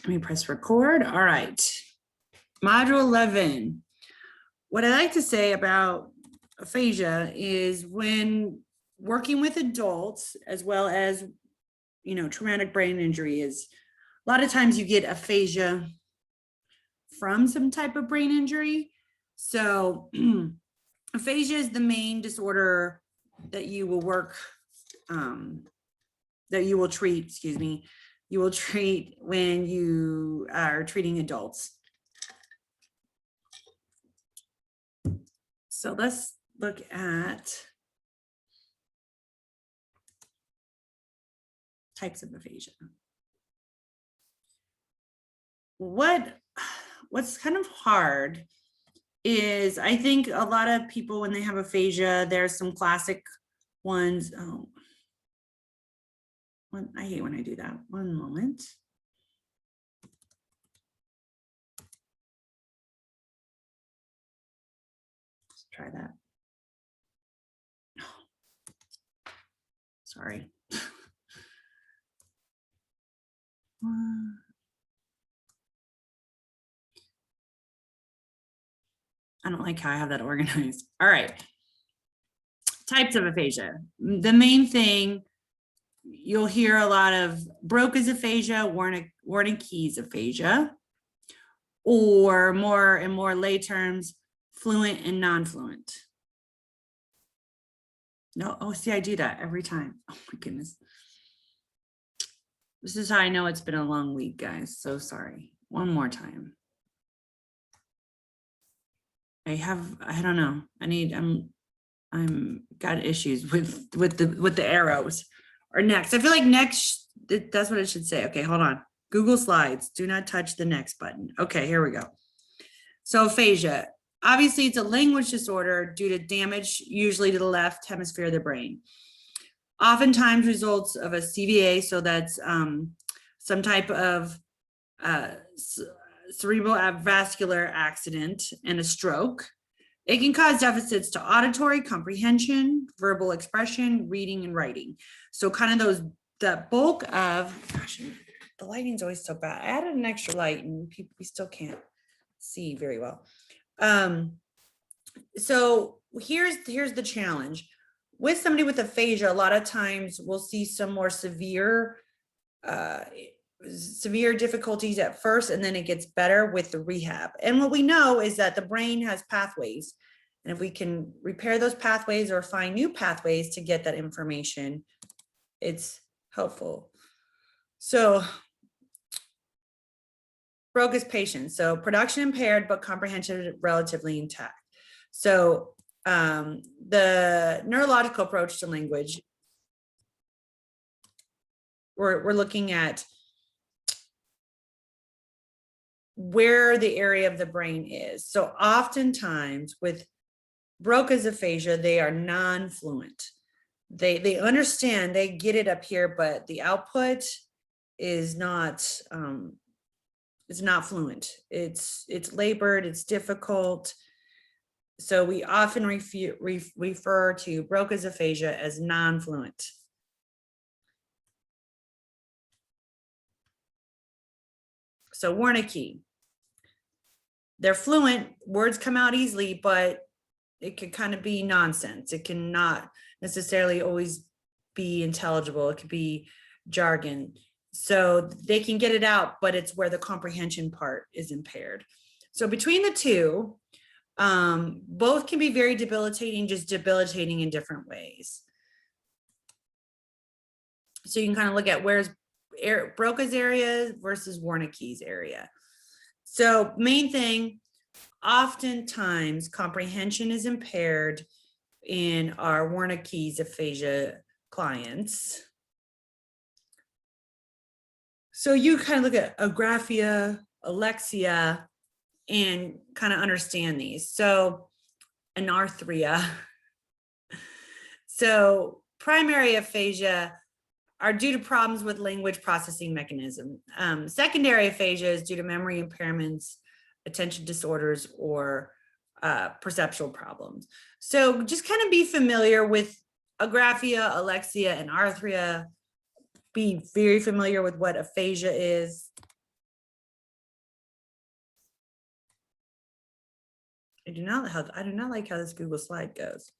Let me press record. All right. Module 11. What I like to say about aphasia is when working with adults, as well as, traumatic brain injury, is a lot of times you get aphasia from some type of brain injury. So aphasia is the main disorder that you will treat, you will treat when you are treating adults. So let's look at types of aphasia. What's kind of hard is, I think a lot of people, when they have aphasia, there's some classic ones. I hate when I do that. One moment. Let's try that. Sorry. I don't like how I have that organized. All right. Types of aphasia. The main thing, you'll hear a lot of Broca's aphasia, Wernicke's aphasia, or more in more lay terms, fluent and non-fluent. No, oh, see, I do that every time. Oh my goodness. This is how I know it's been a long week, guys. So sorry. One more time. I don't know. I'm got issues with the arrows. Or next. I feel like next, that's what it should say. Okay, hold on. Google Slides. Do not touch the next button. Okay, here we go. So aphasia. Obviously, it's a language disorder due to damage, usually to the left hemisphere of the brain. Oftentimes results of a CVA, so that's some type of cerebral vascular accident and a stroke. It can cause deficits to auditory, comprehension, verbal expression, reading, and writing. So kind of the bulk of, gosh, the lighting's always so bad. I added an extra light and we still can't see very well. So here's the challenge. With somebody with aphasia, a lot of times we'll see some more severe difficulties at first, and then it gets better with the rehab. And what we know is that the brain has pathways, and if we can repair those pathways or find new pathways to get that information, it's helpful. So Broca's patients, so production impaired, but comprehension relatively intact. So the neurological approach to language, we're looking at where the area of the brain is. So oftentimes with Broca's aphasia, they are non-fluent. They understand, they get it up here, but the output is not fluent. It's labored, it's difficult. So we often refer to Broca's aphasia as non-fluent. So Wernicke, they're fluent, words come out easily, but it could kind of be nonsense. It cannot necessarily always be intelligible. It could be jargon. So they can get it out, but it's where the comprehension part is impaired. So between the two, both can be very debilitating, just debilitating in different ways. So you can kind of look at where's Broca's area versus Wernicke's area. So main thing, oftentimes comprehension is impaired in our Wernicke's aphasia clients. So you kind of look at agraphia, alexia, and kind of understand these. So anarthria. So primary aphasia are due to problems with language processing mechanism. Secondary aphasia is due to memory impairments, attention disorders, or perceptual problems. So just kind of be familiar with agraphia, alexia, and anarthria. Be very familiar with what aphasia is. I do not like how this Google slide goes.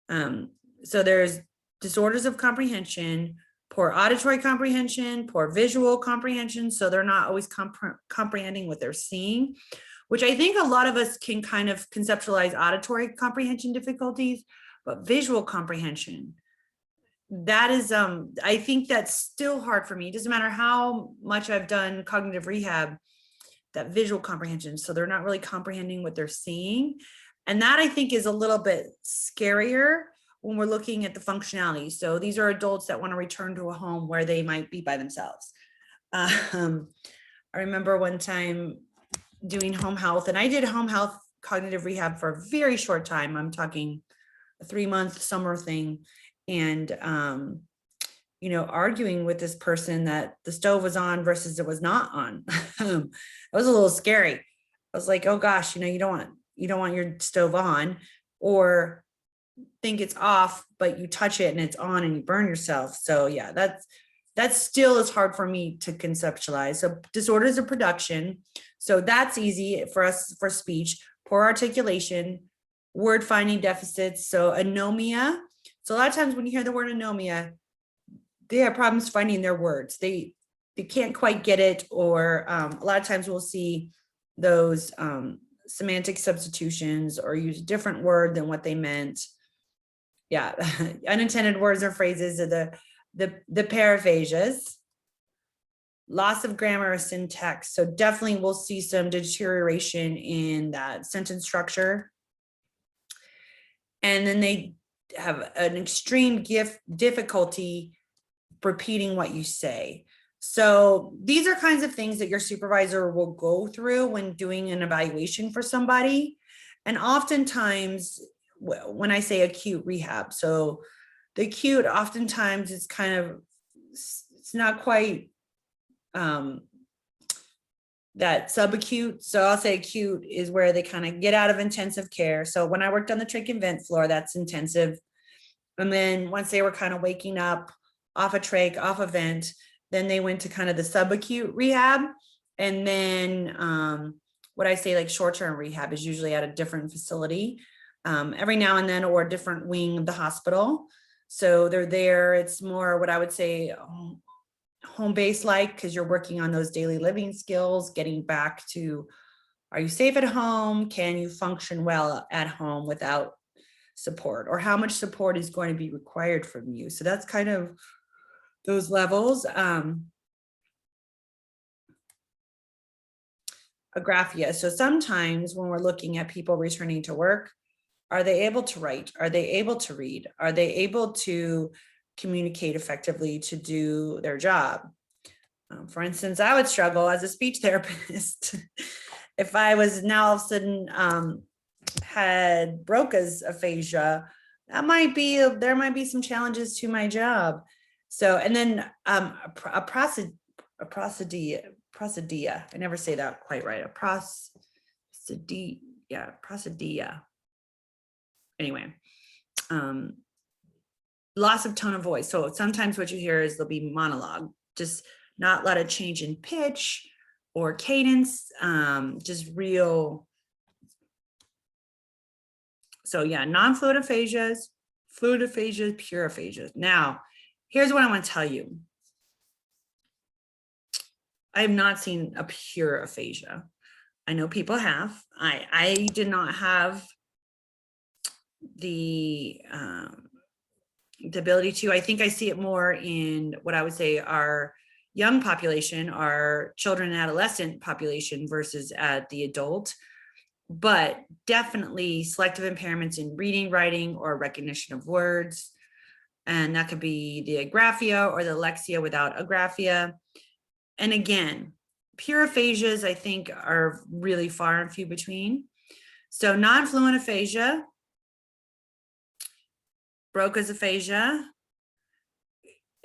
So there's disorders of comprehension, poor auditory comprehension, poor visual comprehension. So they're not always comprehending what they're seeing, which I think a lot of us can kind of conceptualize auditory comprehension difficulties, but visual comprehension, that is, I think that's still hard for me. It doesn't matter how much I've done cognitive rehab, that visual comprehension. So they're not really comprehending what they're seeing. And that I think is a little bit scarier when we're looking at the functionality. So these are adults that want to return to a home where they might be by themselves. I remember one time doing home health, and I did home health cognitive rehab for a very short time. I'm talking a 3-month summer thing. And, you know, arguing with this person that the stove was on versus it was not on. It was a little scary. I was like, oh gosh, you know, you don't want your stove on, or think it's off, but you touch it and it's on and you burn yourself. So yeah, that still is hard for me to conceptualize. So disorders of production. So that's easy for us for speech, poor articulation, word finding deficits. So anomia. So a lot of times when you hear the word anomia, they have problems finding their words. They can't quite get it, or a lot of times we'll see those semantic substitutions or use a different word than what they meant. Yeah, unintended words or phrases are the paraphasias. Loss of grammar or syntax. So definitely we'll see some deterioration in that sentence structure. And then they have an extreme difficulty repeating what you say. So these are kinds of things that your supervisor will go through when doing an evaluation for somebody. And oftentimes, when I say acute rehab, so the acute, oftentimes it's kind of, it's not quite that subacute. So I'll say acute is where they kind of get out of intensive care. So when I worked on the trach and vent floor, that's intensive. And then once they were kind of waking up off a trach, off a vent, then they went to kind of the subacute rehab. And then what I say like short-term rehab is usually at a different facility every now and then, or a different wing of the hospital. So they're there. It's more what I would say home base like, because you're working on those daily living skills, getting back to, are you safe at home? Can you function well at home without support, or how much support is going to be required from you? So that's kind of those levels. Agraphia. So sometimes when we're looking at people returning to work, are they able to write? Are they able to read? Are they able to communicate effectively to do their job? For instance, I would struggle as a speech therapist if I was now all of a sudden had Broca's aphasia. There might be some challenges to my job. So, and then a prosody. I never say that quite right. A prosody. Yeah, prosody. Anyway, loss of tone of voice. So sometimes what you hear is there'll be monologue, just not a lot of change in pitch or cadence, just real. So yeah, non-fluid aphasias, fluid aphasias, pure aphasias. Now, here's what I want to tell you. I have not seen a pure aphasia. I know people have. I did not have the ability to. I think I see it more in what I would say our young population, our children and adolescent population versus at the adult, but definitely selective impairments in reading, writing, or recognition of words. And that could be the agraphia or the alexia without agraphia. And again, pure aphasias, I think, are really far and few between. So non-fluent aphasia, Broca's aphasia,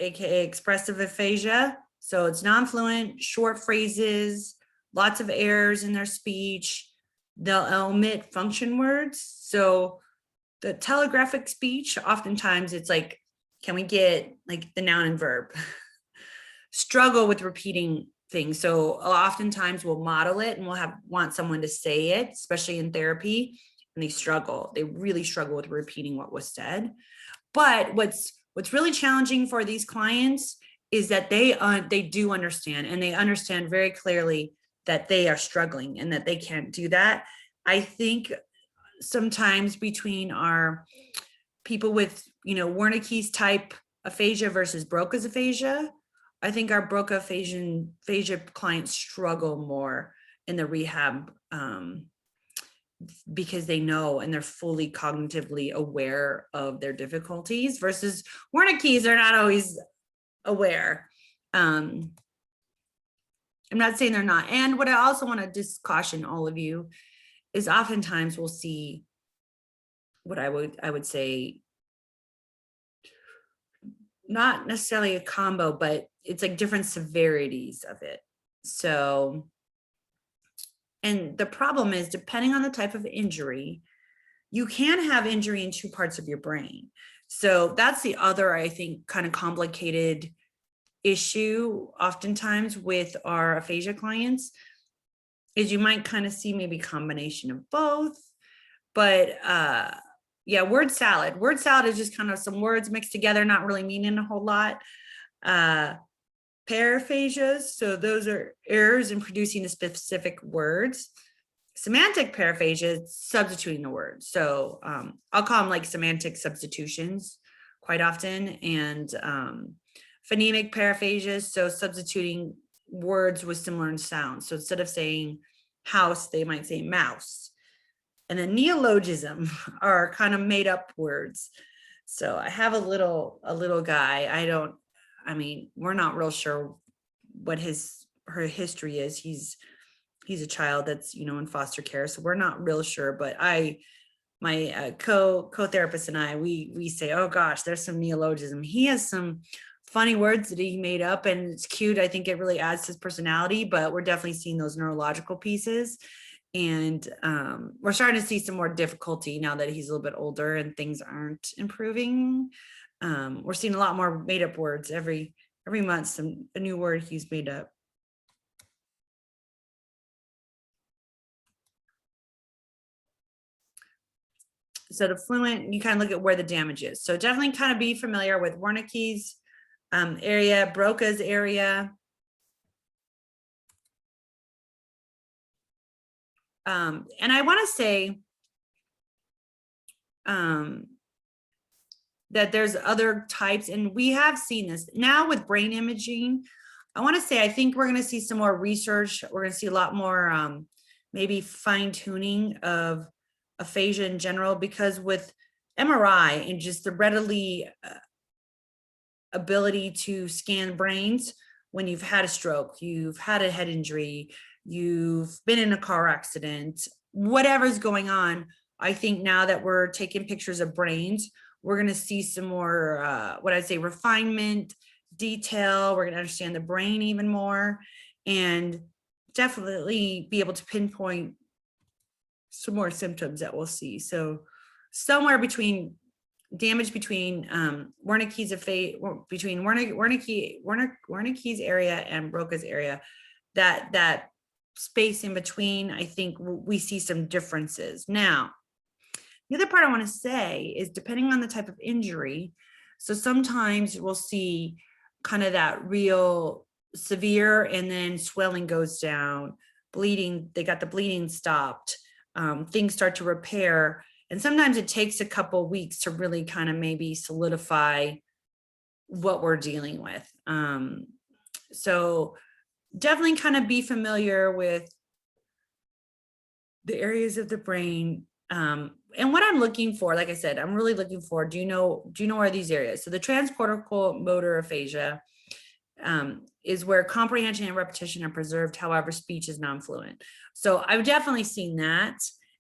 aka expressive aphasia. So it's non-fluent, short phrases, lots of errors in their speech. They'll omit function words. So the telegraphic speech, oftentimes it's like, can we get like the noun and verb? Struggle with repeating thing. So oftentimes we'll model it and we'll want someone to say it, especially in therapy, and they really struggle with repeating what was said. But what's really challenging for these clients is that they do understand, and they understand very clearly that they are struggling and that they can't do that. I think sometimes between our people with, Wernicke's type aphasia versus Broca's aphasia, I think our Broca aphasia clients struggle more in the rehab, because they know and they're fully cognitively aware of their difficulties, versus Wernicke's are not always aware. I'm not saying they're not. And what I also want to just caution all of you is oftentimes we'll see what I would say, not necessarily a combo, but it's like different severities of it. So, and the problem is, depending on the type of injury, you can have injury in two parts of your brain. So that's the other, I think, kind of complicated issue oftentimes with our aphasia clients, is you might kind of see maybe combination of both. But yeah, word salad is just kind of some words mixed together, not really meaning a whole lot. Paraphasias, so those are errors in producing the specific words. Semantic paraphasia is substituting the words. So I'll call them like semantic substitutions quite often. And phonemic paraphasias, so substituting words with similar sounds. So instead of saying house, they might say mouse. And then neologism are kind of made up words. So I have a little guy. We're not real sure what her history is. He's a child that's, in foster care. So we're not real sure, but my co-therapist and I, we say, oh gosh, there's some neologism. He has some funny words that he made up, and it's cute. I think it really adds to his personality, but we're definitely seeing those neurological pieces. And we're starting to see some more difficulty now that he's a little bit older and things aren't improving. We're seeing a lot more made up words every month, a new word he's made up. So the fluent, you kind of look at where the damage is. So definitely kind of be familiar with Wernicke's area, Broca's area. And I want to say that there's other types, and we have seen this now with brain imaging. I want to say, I think we're going to see some more research. We're going to see a lot more maybe fine tuning of aphasia in general, because with MRI and just the readily ability to scan brains when you've had a stroke, you've had a head injury, you've been in a car accident, whatever's going on, I think now that we're taking pictures of brains, we're going to see some more, what I'd say, refinement, detail. We're going to understand the brain even more, and definitely be able to pinpoint some more symptoms that we'll see. So somewhere between damage between Wernicke's area and Broca's area, that space in between, I think we see some differences. Now, the other part I want to say is, depending on the type of injury, so sometimes we'll see kind of that real severe, and then swelling goes down, bleeding, they got the bleeding stopped, things start to repair. And sometimes it takes a couple of weeks to really kind of maybe solidify what we're dealing with. So definitely kind of be familiar with the areas of the brain. And what I'm looking for, like I said, I'm really looking for, do you know where these areas? So the transcortical motor aphasia is where comprehension and repetition are preserved. However, speech is non-fluent. So I've definitely seen that.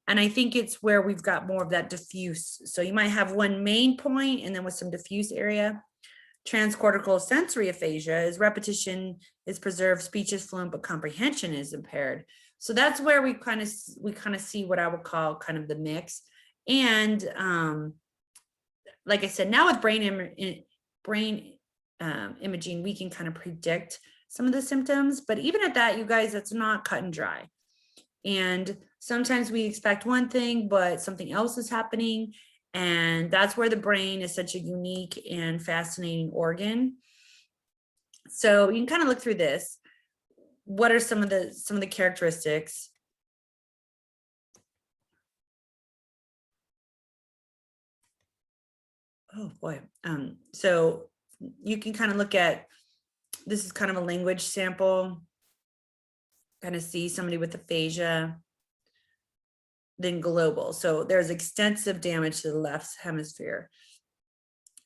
And I think it's where we've got more of that diffuse. So you might have one main point and then with some diffuse area. Transcortical sensory aphasia is repetition is preserved, speech is fluent, but comprehension is impaired. So that's where we kind of see what I would call kind of the mix. And like I said, now with brain imaging, we can kind of predict some of the symptoms, but even at that, you guys, that's not cut and dry. And sometimes we expect one thing, but something else is happening. And that's where the brain is such a unique and fascinating organ. So you can kind of look through this. What are some of the characteristics? Oh boy. So you can kind of look at, this is kind of a language sample, kind of see somebody with aphasia, then global. So there's extensive damage to the left hemisphere.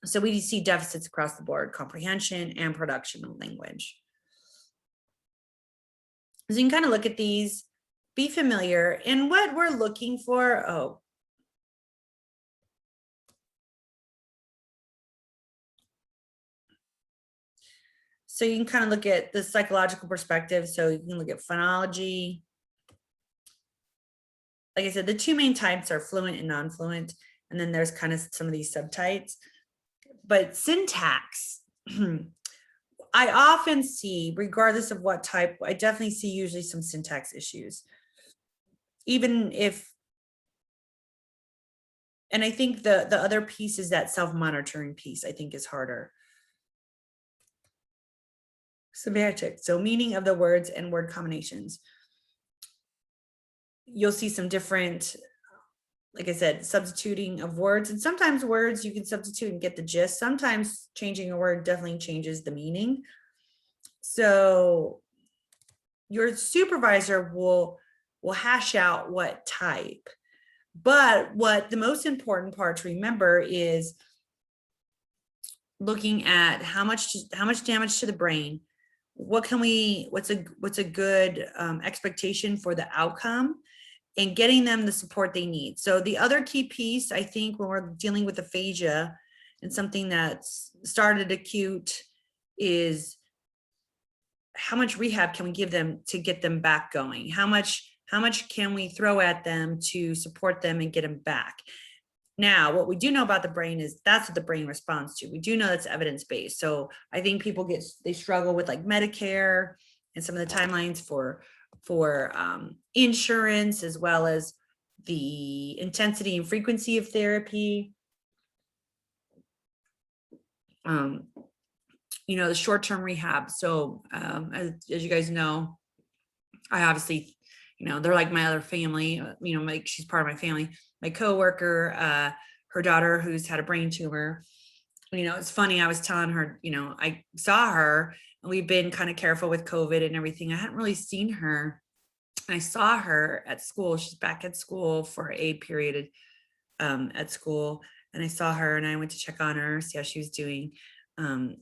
So we see deficits across the board, comprehension and production of language. So you can kind of look at these, be familiar, and what we're looking for. Oh, so you can kind of look at the psychological perspective. So you can look at phonology. Like I said, the two main types are fluent and non-fluent, and then there's kind of some of these subtypes. But syntax, I often see, regardless of what type, I definitely see usually some syntax issues. Even if, and I think the other piece is that self-monitoring piece, I think is harder. Semantic, so meaning of the words and word combinations. You'll see some different, like I said, substituting of words, and sometimes words you can substitute and get the gist. Sometimes changing a word definitely changes the meaning. So your supervisor will hash out what type, but what the most important part to remember is looking at how much damage to the brain. What's a good expectation for the outcome, and getting them the support they need. So the other key piece, I think, when we're dealing with aphasia and something that's started acute, is how much rehab can we give them to get them back going? How much can we throw at them to support them and get them back? Now, what we do know about the brain is that's what the brain responds to. We do know that's evidence-based. So I think people they struggle with like Medicare and some of the timelines for insurance, as well as the intensity and frequency of therapy. The short-term rehab. So as you guys know, I obviously, they're like my other family, like she's part of my family. My coworker, her daughter who's had a brain tumor, it's funny. I was telling her, I saw her and we've been kind of careful with COVID and everything. I hadn't really seen her. And I saw her at school. She's back at school for a period at school. And I saw her and I went to check on her, see how she was doing. I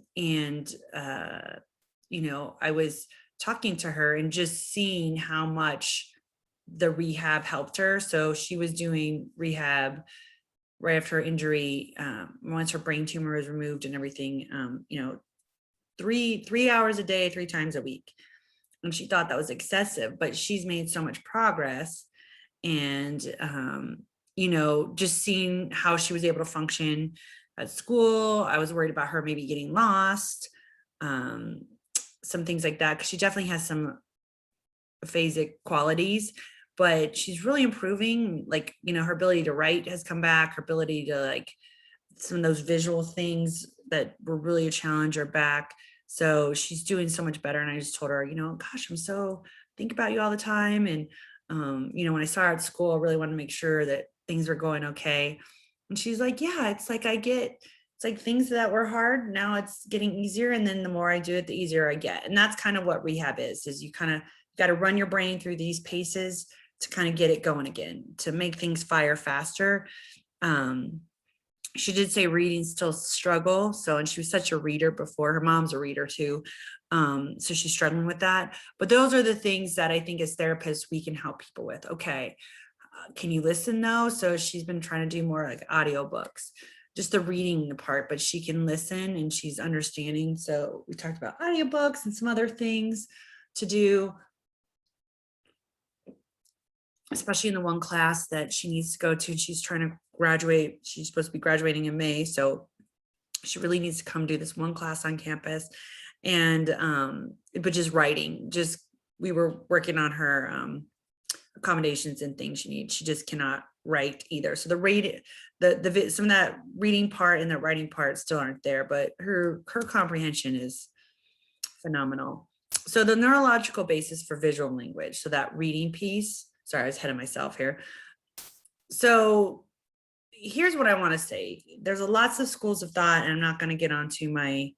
was talking to her and just seeing how much the rehab helped her. So she was doing rehab right after her injury, once her brain tumor was removed and everything, 3 hours a day, 3 times a week. And she thought that was excessive, but she's made so much progress. And, just seeing how she was able to function at school. I was worried about her maybe getting lost, some things like that, because she definitely has some aphasic qualities, but she's really improving. Like, her ability to write has come back, her ability to some of those visual things that were really a challenge are back. So she's doing so much better. And I just told her, gosh, think about you all the time. And, when I saw her at school, I really wanted to make sure that things were going okay. And she's like, yeah, it's like it's like things that were hard, now it's getting easier. And then the more I do it, the easier I get. And that's kind of what rehab is you kind of got to run your brain through these paces to kind of get it going again, to make things fire faster. She did say reading still struggle. So, and she was such a reader before. Her mom's a reader too. So she's struggling with that. But those are the things that I think as therapists, we can help people with. Okay. Can you listen though? So she's been trying to do more like audiobooks, just the reading part, but she can listen and she's understanding. So we talked about audiobooks and some other things to do, especially in the one class that she needs to go to. She's trying to graduate. She's supposed to be graduating in May. So she really needs to come do this one class on campus. and but just writing, just we were working on her accommodations and things she needs. She just cannot write either. So the some of that reading part and the writing part still aren't there, but her comprehension is phenomenal. So the neurological basis for visual language, so that reading piece, sorry, I was ahead of myself here. So here's what I want to say. There's lots of schools of thought, and I'm not going to get onto my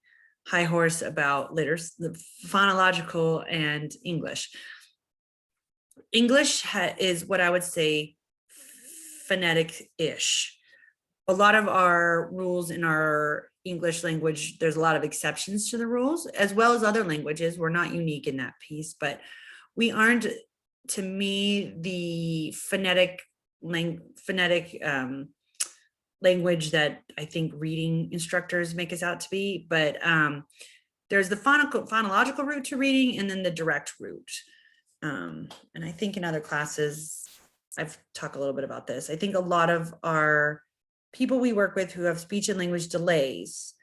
high horse about the phonological and English. English is what I would say phonetic-ish. A lot of our rules in our English language, there's a lot of exceptions to the rules, as well as other languages. We're not unique in that piece, but we aren't, to me, the phonetic language that I think reading instructors make us out to be. But there's the phonological route to reading, and then the direct route. And I think in other classes, I've talked a little bit about this. I think a lot of our people we work with who have speech and language delays,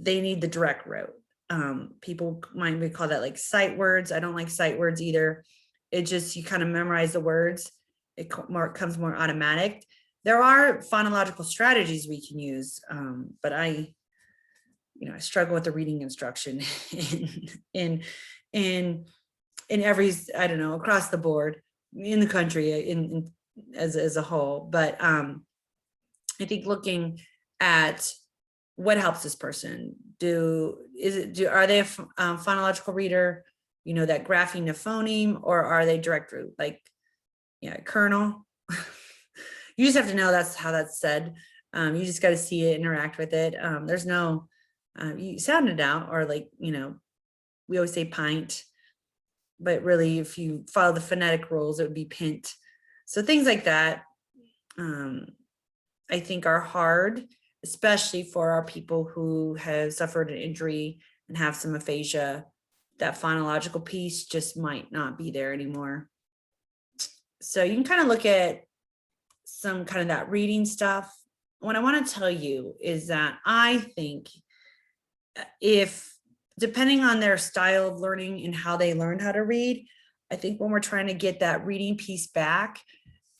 they need the direct route. People might call that like sight words. I don't like sight words either. It just, you kind of memorize the words. It comes more automatic. There are phonological strategies we can use, but I struggle with the reading instruction in every, I don't know, across the board in the country as a whole. But I think looking at what helps this person, are they a phonological reader, that graphing to phoneme, or are they direct route, like, kernel? You just have to know that's how that's said. You just got to see it, interact with it. There's no, you sound it out, or like, we always say pint, but really if you follow the phonetic rules, it would be pint. So things like that, I think are hard, especially for our people who have suffered an injury and have some aphasia. That phonological piece just might not be there anymore. So you can kind of look at some kind of that reading stuff. What I want to tell you is that I think if, depending on their style of learning and how they learned how to read, I think when we're trying to get that reading piece back,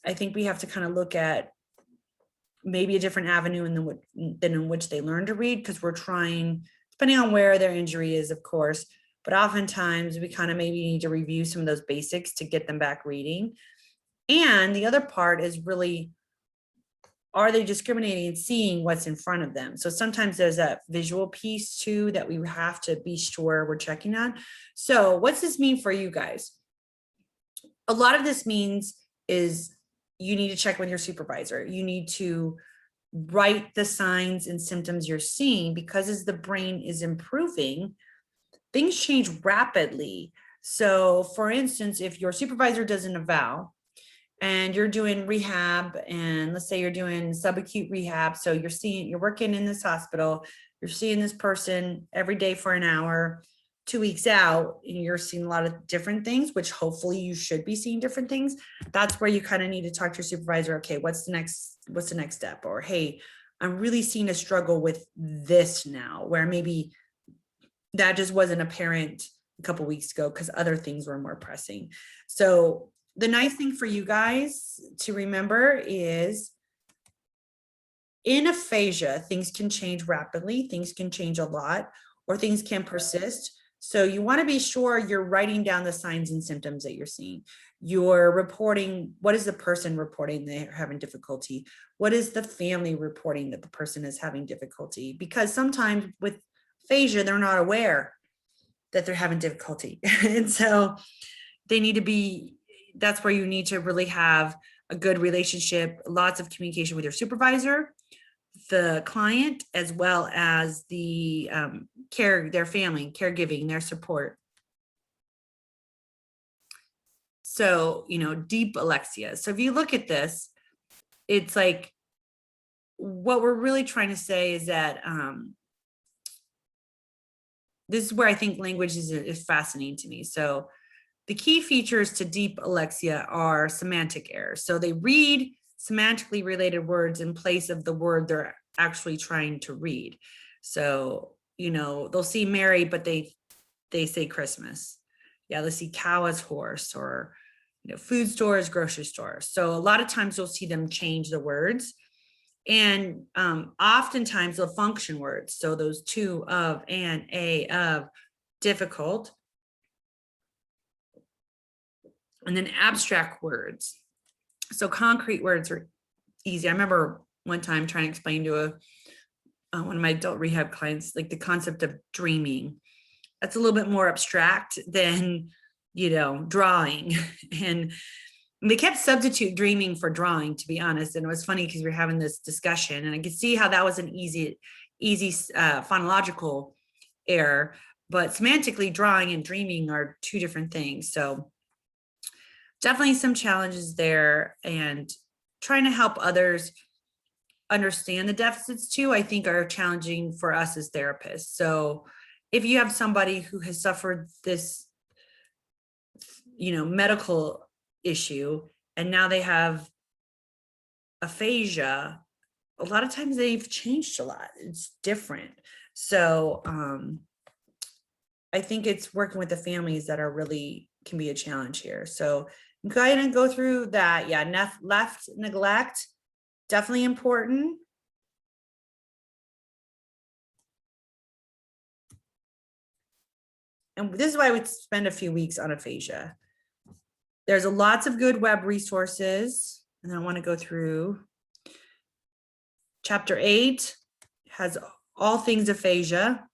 I think we have to kind of look at maybe a different avenue than in which they learn to read, because we're trying, depending on where their injury is, of course, but oftentimes we kind of maybe need to review some of those basics to get them back reading. And the other part is really, are they discriminating and seeing what's in front of them? So sometimes there's that visual piece too that we have to be sure we're checking on. So what's this mean for you guys? A lot of this means is you need to check with your supervisor. You need to write the signs and symptoms you're seeing, because as the brain is improving, things change rapidly. So for instance, if your supervisor does an eval and you're doing rehab, and let's say you're doing subacute rehab, so you're working in this hospital, you're seeing this person every day for an hour, 2 weeks out, and you're seeing a lot of different things, which hopefully you should be seeing different things. That's where you kind of need to talk to your supervisor. Okay, what's the next step? Or, hey, I'm really seeing a struggle with this now, where maybe that just wasn't apparent a couple weeks ago because other things were more pressing. So the nice thing for you guys to remember is, in aphasia, things can change rapidly, things can change a lot, or things can persist. So you want to be sure you're writing down the signs and symptoms that you're seeing. You're reporting, what is the person reporting they're having difficulty? What is the family reporting that the person is having difficulty? Because sometimes with aphasia, they're not aware that they're having difficulty. And so they need to be, that's where you need to really have a good relationship, lots of communication with your supervisor, the client, as well as the their family, caregiving, their support. So, deep alexia. So if you look at this, it's like, what we're really trying to say is that this is where I think language is fascinating to me. So the key features to deep alexia are semantic errors. So they read semantically related words in place of the word they're actually trying to read. So, they'll see Mary, but they say Christmas. Yeah, they'll see cow as horse, or food stores, grocery stores. So a lot of times you'll see them change the words, and oftentimes they'll function words. So those to, of, and, a, of, difficult, and then abstract words. So concrete words are easy. I remember one time trying to explain to one of my adult rehab clients, like the concept of dreaming. That's a little bit more abstract than, drawing. And they kept substitute dreaming for drawing, to be honest. And it was funny because we were having this discussion, and I could see how that was an easy phonological error, but semantically drawing and dreaming are two different things. So definitely some challenges there, and trying to help others understand the deficits too, I think are challenging for us as therapists. So if you have somebody who has suffered this, medical issue, and now they have aphasia, a lot of times they've changed a lot. It's different. So I think it's working with the families that are really can be a challenge here. So go ahead and go through that. Yeah, left neglect, definitely important. And this is why we spend a few weeks on aphasia. There's lots of good web resources, and I want to go through. Chapter 8 has all things aphasia.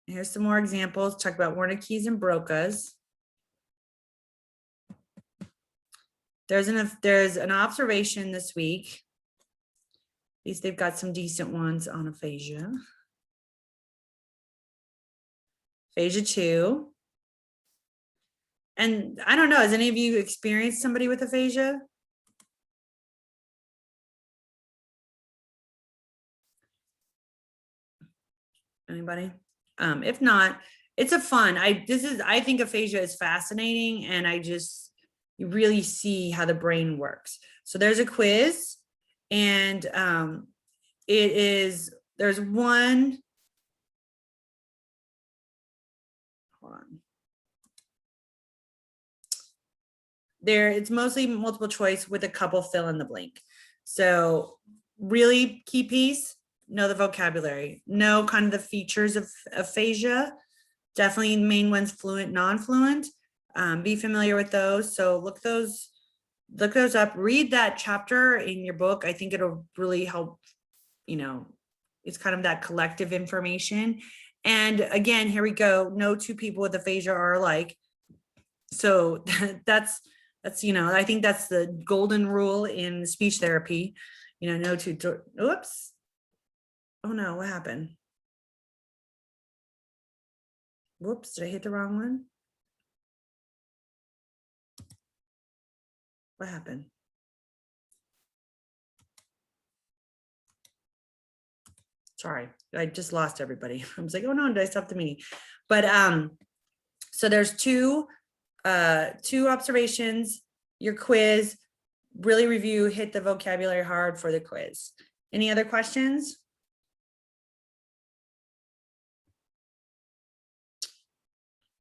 Here's some more examples. Talk about Wernicke's and Broca's. There's an observation this week. At least they've got some decent ones on aphasia. Aphasia 2. And I don't know, has any of you experienced somebody with aphasia? Anybody? If not, it's a fun. I think aphasia is fascinating, and you really see how the brain works. So there's a quiz, and there's one. Hold on. It's mostly multiple choice with a couple fill in the blank. So really key piece, know the vocabulary, know kind of the features of aphasia. Definitely main ones, fluent, non-fluent. Be familiar with those. So look those up, read that chapter in your book. I think it'll really help, it's kind of that collective information. And again, here we go. No two people with aphasia are alike. So that's, I think that's the golden rule in speech therapy, no two, oops. Oh no, what happened? Whoops, did I hit the wrong one? What happened? Sorry, I just lost everybody. I was like, oh no, did I stop the meeting? But so there's two observations, your quiz, really review, hit the vocabulary hard for the quiz. Any other questions?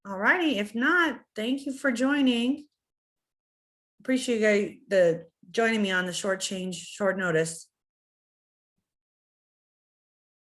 All righty, if not, thank you for joining. Appreciate you guys joining me on the short notice.